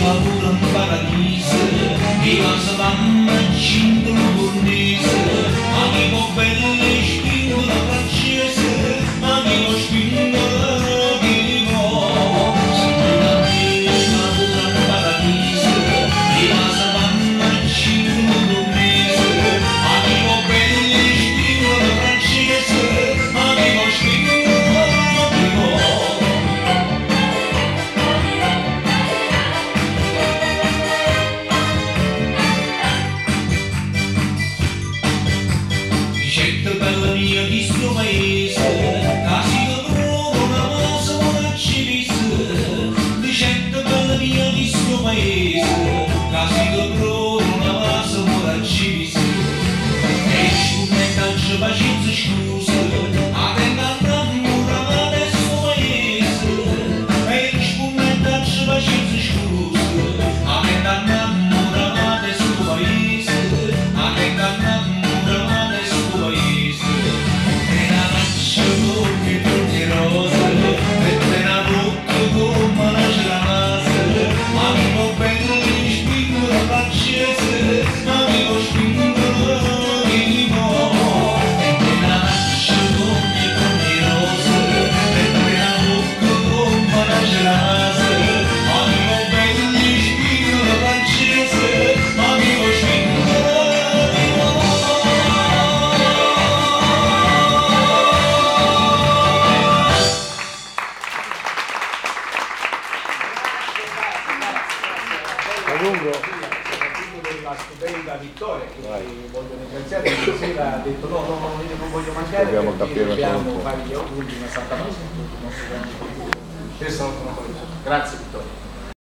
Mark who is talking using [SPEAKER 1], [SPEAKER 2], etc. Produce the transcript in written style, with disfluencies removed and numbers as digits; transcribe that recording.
[SPEAKER 1] paura in paradiso, viva se mamma cinto un bornese, amico bello e spingo la francese, amico spingo la vivo, signora mia paura in paradiso, viva se mamma cinto un bornese, amico bello e spingo la francese, amico spingo la vivo. Gente bella mia di sto paese, casi che trovo una cosa non ci visse. Gente bella mia di sto paese, casi che trovo una cosa non ci visse. E ci pazienza scusa, a te innamorata di sto paese. E ci pazienza scusa, a te innamorata di sto paese. A te innamorata di sto paese. E la faccia come tutte rose, e te la bocca come una cerasa. Amico bello e spingo la francese, amico spingo la vivo. E te la faccia come tutte rose, e te la bocca come una cerasa. Amico bello e spingo la francese, amico spingo la vivo.
[SPEAKER 2] Lungo.
[SPEAKER 3] Soprattutto della stupenda Vittoria, che voglio ringraziare, perché sera ha detto no, io non voglio mancare,
[SPEAKER 2] Dobbiamo
[SPEAKER 3] perché
[SPEAKER 2] capire
[SPEAKER 3] dobbiamo
[SPEAKER 2] un po'.
[SPEAKER 3] fare gli auguri di una Santa Passa a tutti i nostri grandi. Questa è una cosa. Grazie Vittoria.